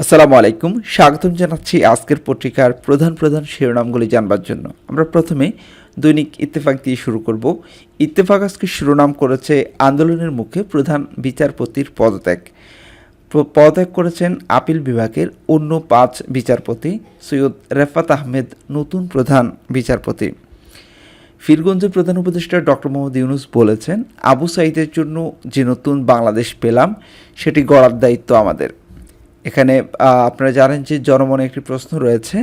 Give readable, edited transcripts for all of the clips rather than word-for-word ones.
আসসালামু আলাইকুম, স্বাগতম জানাচ্ছি আজকের পত্রিকার প্রধান প্রধান শিরোনামগুলি জানবার জন্য। আমরা প্রথমে দৈনিক ইত্তেফাক দিয়ে শুরু করব। ইত্তেফাক আজকে শিরোনাম করেছে আন্দোলনের মুখে প্রধান বিচারপতির পদত্যাগ। পদত্যাগ করেছেন আপিল বিভাগের অন্য 5 বিচারপতি। সৈয়দ রেফাত আহমেদ নতুন প্রধান বিচারপতি। পীরগঞ্জের প্রধান উপদেষ্টা ডক্টর মোহাম্মদ ইউনূস বলেছেন, আবু সাঈদের জন্য যে নতুন বাংলাদেশ পেলাম সেটি গড়ার দায়িত্ব আমাদের। এখানে আপনারা জানেন যে জনমনে একটি প্রশ্ন রয়েছে,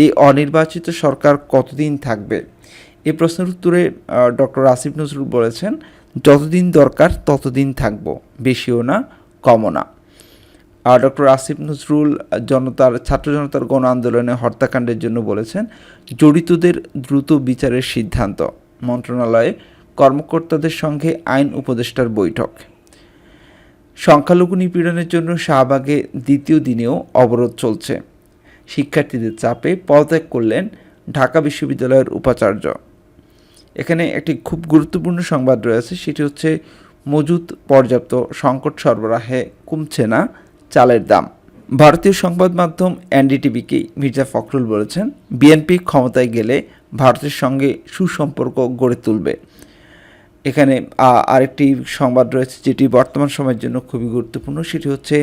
এই অনির্বাচিত সরকার কতদিন থাকবে? এই প্রশ্নের উত্তরে ডক্টর আসিফ নজরুল বলেছেন, যতদিন দরকার ততদিন থাকবো, বেশিও না কমও না। আর ডক্টর আসিফ নজরুল ছাত্র জনতার গণ আন্দোলনে হত্যাকাণ্ডের জন্য বলেছেন, জড়িতদের দ্রুত বিচারের সিদ্ধান্ত। মন্ত্রণালয়ে কর্মকর্তাদের সঙ্গে আইন উপদেষ্টার বৈঠক। সংখ্যালঘু নিপীড়নের জন্য শাহবাগে দ্বিতীয় দিনেও অবরোধ চলছে। শিক্ষার্থীদের চাপে পদত্যাগ করলেন ঢাকা বিশ্ববিদ্যালয়ের উপাচার্য। এখানে একটি খুব গুরুত্বপূর্ণ সংবাদ রয়েছে, সেটি হচ্ছে মজুদ পর্যাপ্ত, সংকট সরবরাহে কমছে না চালের দাম। ভারতীয় সংবাদ মাধ্যম এনডিটিভিকে মির্জা ফখরুল বলেছেন, বিএনপি ক্ষমতায় গেলে ভারতের সঙ্গে সুসম্পর্ক গড়ে তুলবে। এখানে আরেকটি সংবাদ রয়েছে যেটি বর্তমান সময়ের জন্য খুবই গুরুত্বপূর্ণ, সেটি হচ্ছে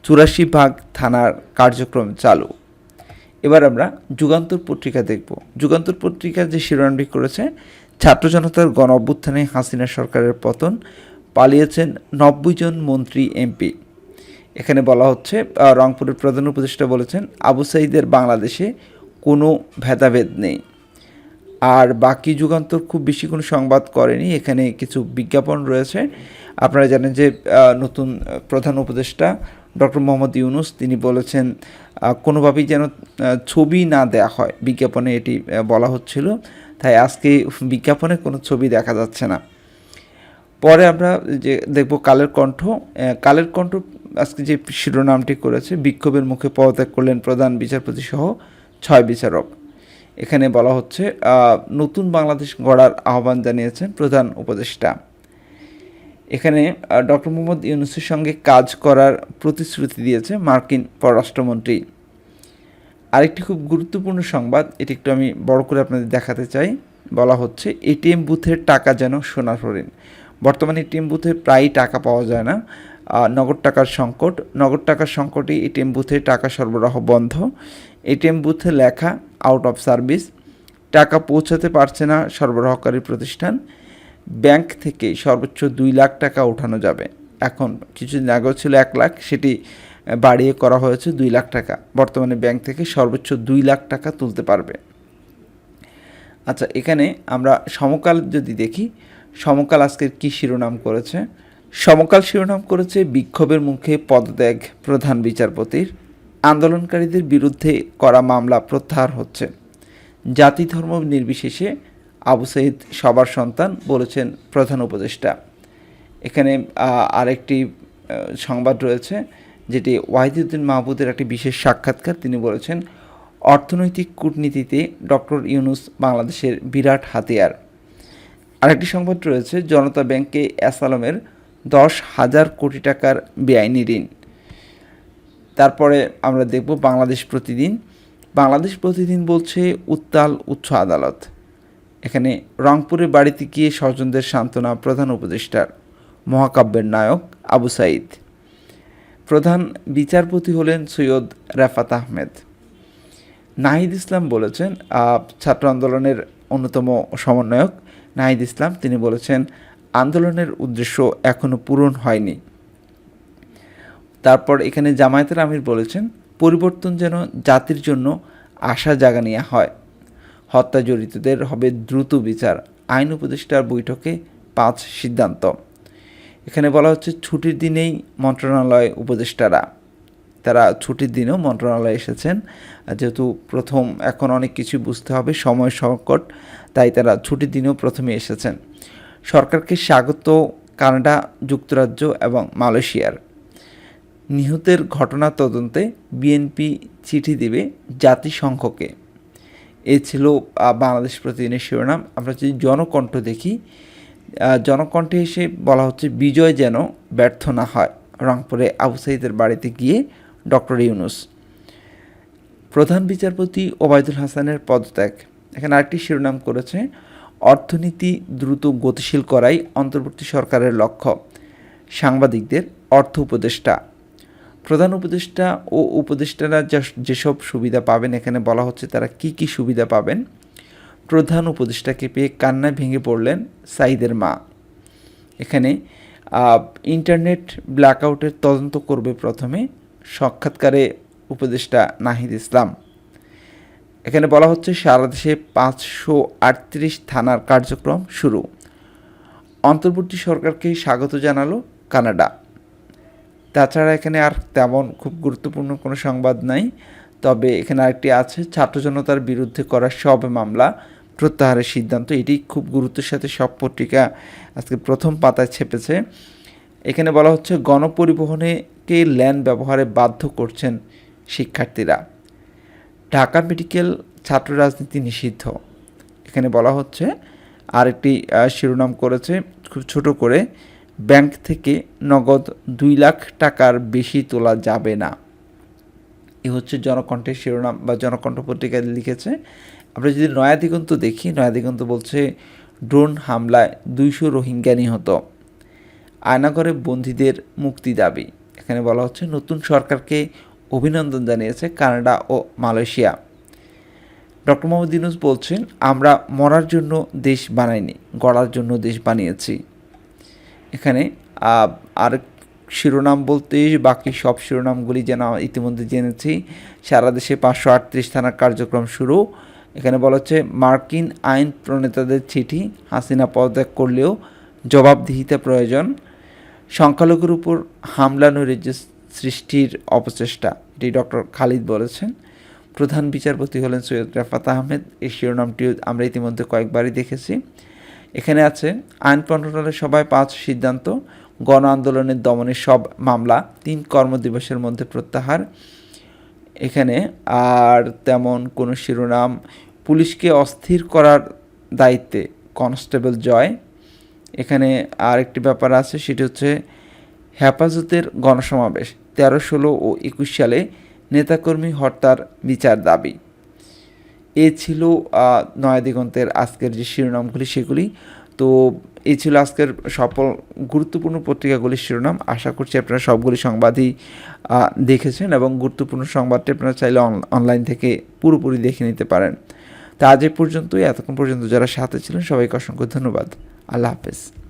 84 ভাগ থানার কার্যক্রম চালু। এবার আমরা যুগান্তর পত্রিকা দেখব। যুগান্তর পত্রিকা যে শিরোনামটি করেছে, ছাত্র জনতার গণ অভ্যুত্থানে হাসিনা সরকারের পতন, পালিয়েছেন 90 জন মন্ত্রী এমপি। এখানে বলা হচ্ছে, রংপুরের প্রধান উপদেষ্টা বলেছেন, আবু সাঈদের বাংলাদেশে কোনো ভেদাভেদ নেই। আর বাকি যুগান্তর খুব বেশি কোনো সংবাদ করেনি, এখানে কিছু বিজ্ঞাপন রয়েছে। আপনারা জানেন যে নতুন প্রধান উপদেষ্টা ডক্টর মোহাম্মদ ইউনূস তিনি বলেছেন, কোনোভাবেই যেন ছবি না দেয়া হয়, বিজ্ঞাপনে এটি বলা হচ্ছিল। তাই আজকে বিজ্ঞাপনে কোনো ছবি দেখা যাচ্ছে না। পরে আমরা যে দেখব কালের কণ্ঠ। কালের কণ্ঠ আজকে যে শিরোনামটি করেছে, বিক্ষোভের মুখে পদত্যাগ করলেন প্রধান বিচারপতি সহ 6 বিচারক। এখানে বলা হচ্ছে, নতুন বাংলাদেশ গড়ার আহ্বান জানিয়েছেন প্রধান উপদেষ্টা। এখানে ডক্টর মোহাম্মদ ইউনূসের সঙ্গে কাজ করার প্রতিশ্রুতি দিয়েছে মার্কিন পররাষ্ট্রমন্ত্রী। আরেকটি খুব গুরুত্বপূর্ণ সংবাদ, এটি একটু আমি বড় করে আপনাদের দেখাতে চাই। বলা হচ্ছে, এটিএম বুথের টাকা যেন সোনার হরিণ। বর্তমানে এটিএম বুথে প্রায়ই টাকা পাওয়া যায় না, নগদ টাকার সংকট। নগদ টাকার সংকটে এটিএম বুথে টাকা সরবরাহ বন্ধ। এটিএম বুথে লেখা আউট অফ সার্ভিস, টাকা পৌঁছাতে পারছে না সরবরাহকারী প্রতিষ্ঠান। ব্যাংক থেকে সর্বোচ্চ 2 লাখ টাকা ওঠানো যাবে। এখন কিছুদিন আগেও ছিল 1 লাখ, সেটি বাড়িয়ে করা হয়েছে 2 লাখ টাকা। বর্তমানে ব্যাংক থেকে সর্বোচ্চ 2 লাখ টাকা তুলতে পারবে। আচ্ছা, এখানে আমরা সমকাল যদি দেখি, সমকাল আজকের কী শিরোনাম করেছে? সমকাল শিরোনাম করেছে, বিক্ষোভের মুখে পদত্যাগ প্রধান বিচারপতির, আন্দোলনকারীদের বিরুদ্ধে করা মামলা প্রত্যাহার হচ্ছে। জাতি ধর্ম নির্বিশেষে আবু সাঈদ সবার সন্তান, বলেছেন প্রধান উপদেষ্টা। এখানে আরেকটি সংবাদ রয়েছে, যেটি ওয়াহিদুদ্দিন মাহমুদের একটি বিশেষ সাক্ষাৎকার। তিনি বলেছেন, অর্থনৈতিক কূটনীতিতে ডক্টর ইউনূস বাংলাদেশের বিরাট হাতিয়ার। আরেকটি সংবাদ রয়েছে, জনতা ব্যাংকে এসালমের 10,000 কোটি টাকার বেআইনি ঋণ। তারপরে আমরা দেখব বাংলাদেশ প্রতিদিন। বাংলাদেশ প্রতিদিন বলছে, উত্তাল উচ্চ আদালত। এখানে রংপুরের বাড়িতে গিয়ে স্বজনদের সান্ত্বনা প্রধান উপদেষ্টার, মহাকাব্যের নায়ক আবু সাঈদ। প্রধান বিচারপতি হলেন সৈয়দ রেফাত আহমেদ। নাহিদ ইসলাম বলেছেন, ছাত্র আন্দোলনের অন্যতম সমন্বয়ক নাহিদ ইসলাম, তিনি বলেছেন, আন্দোলনের উদ্দেশ্য এখনও পূরণ হয়নি। তারপর এখানে জামায়াতের আমির বলেছেন, পরিবর্তন যেন জাতির জন্য আশা জাগানিয়া হয়। হত্যা জড়িতদের হবে দ্রুত বিচার। আইন উপদেষ্টার বৈঠকে 5 সিদ্ধান্ত। এখানে বলা হচ্ছে, ছুটির দিনেই মন্ত্রণালয় উপদেষ্টারা, তারা ছুটির দিনেও মন্ত্রণালয়ে এসেছেন। যেহেতু প্রথম এখন অনেক কিছু বুঝতে হবে, সময় সংকট, তাই তারা ছুটির দিনেও প্রথমে এসেছেন। সরকারকে স্বাগত কানাডা, যুক্তরাজ্য এবং মালয়েশিয়ার। নিহতের ঘটনা তদন্তে বিএনপি চিঠি দেবে জাতিসংঘকে। এ ছিল বাংলাদেশ প্রতিদিনের শিরোনাম। আমরা যদি জনকণ্ঠ দেখি, জনকণ্ঠে এসে বলা হচ্ছে, বিজয় যেন ব্যর্থ না হয়। রংপুরে আবু সাঈদের বাড়িতে গিয়ে ডক্টর ইউনূস। প্রধান বিচারপতি ওবায়দুল হাসানের পদত্যাগ। এখানে আরেকটি শিরোনাম করেছে, অর্থনীতি দ্রুত গতিশীল করাই অন্তর্বর্তী সরকারের লক্ষ্য, সাংবাদিকদের অর্থ উপদেষ্টা। প্রধান উপদেষ্টা ও উপদেষ্টারা যেসব সুবিধা পাবেন, এখানে বলা হচ্ছে তারা কি কি সুবিধা পাবেন। প্রধান উপদেষ্টাকে পেয়ে কান্নায় ভেঙে পড়লেন সাঈদের মা। এখানে ইন্টারনেট ব্ল্যাকআউটের তদন্ত করবে প্রথমে, সাক্ষাৎকারে উপদেষ্টা নাহিদ ইসলাম। এখানে বলা হচ্ছে সারা দেশে 538 থানার কার্যক্রম শুরু। অন্তর্বর্তী সরকারকে স্বাগত জানালো কানাডা। তাছাড়া এখানে আর তেমন খুব গুরুত্বপূর্ণ কোনো সংবাদ নাই, তবে এখানে আরেকটি আছে, ছাত্র জনতার বিরুদ্ধে করা সব মামলা প্রত্যাহারের সিদ্ধান্ত। এটি খুব গুরুত্বের সাথে সব পত্রিকা আজকে প্রথম পাতায় ছেপেছে। এখানে বলা হচ্ছে গণপরিবহনেকে ল্যান ব্যবহারে বাধ্য করছেন শিক্ষার্থীরা। ঢাকা মেডিকেল ছাত্র রাজনীতি নিষিদ্ধ। এখানে বলা হচ্ছে আরেকটি শিরোনাম করেছে খুব ছোট করে, ব্যাংক থেকে নগদ 2 লাখ টাকার বেশি তোলা যাবে না। এ হচ্ছে জনকণ্ঠের শিরোনাম বা জনকণ্ঠ পত্রিকায় লিখেছে। আমরা যদি নয়া দিগন্ত দেখি, নয়া দিগন্ত বলছে ড্রোন হামলায় 200 রোহিঙ্গা নিহত, আয়নাঘরে বন্দীদের মুক্তি দাবি। এখানে বলা হচ্ছে নতুন সরকারকে অভিনন্দন জানিয়েছে কানাডা ও মালয়েশিয়া। ডক্টর মোহাম্মদ ইউনূস বলছেন, আমরা মরার জন্য দেশ বানাইনি, গড়ার জন্য দেশ বানিয়েছি। এখানে আরেক শিরোনাম বলতে বাকি সব শিরোনামগুলি যেন ইতিমধ্যে জেনেছি। সারা দেশে 538 থানার কার্যক্রম শুরু। এখানে বলা হচ্ছে মার্কিন আইন প্রণেতাদের চিঠি, হাসিনা পদত্যাগ করলেও জবাবদিহিতা প্রয়োজন। সংখ্যালঘুর উপর হামলা নৈরাজ্য সৃষ্টির অপচেষ্টা, এটি ডক্টর খালিদ বলেছেন। প্রধান বিচারপতি হলেন সৈয়দ রেফাত আহমেদ। এই শিরোনামটিও আমরা ইতিমধ্যে কয়েকবারই দেখেছি। এখানে আছে আইন মন্ত্রণালয়ের সভায় 5 সিদ্ধান্ত, গণ আন্দোলনের দমনের সব মামলা 3 কর্মদিবসের মধ্যে প্রত্যাহার। এখানে আর তেমন কোনো শিরোনাম, পুলিশকে অস্থির করার দায়িত্বে কনস্টেবল জয়। এখানে আরেকটি ব্যাপার আছে, সেটি হচ্ছে হেফাজতের গণসমাবেশ 13, 16 ও 21 সালে নেতাকর্মী হত্যার বিচার দাবি। এ ছিল নয়া দিগন্তের আজকের যে শিরোনামগুলি সেগুলি। তো এই ছিল আজকের সফল গুরুত্বপূর্ণ পত্রিকাগুলির শিরোনাম। আশা করছি আপনারা সবগুলি সংবাদই দেখেছেন এবং গুরুত্বপূর্ণ সংবাদটি আপনারা চাইলে অনলাইন থেকে পুরোপুরি দেখে নিতে পারেন। তা আজ এ পর্যন্তই। এতক্ষণ পর্যন্ত যারা সাথে ছিলেন সবাইকে অসংখ্য ধন্যবাদ। আল্লাহ হাফেজ।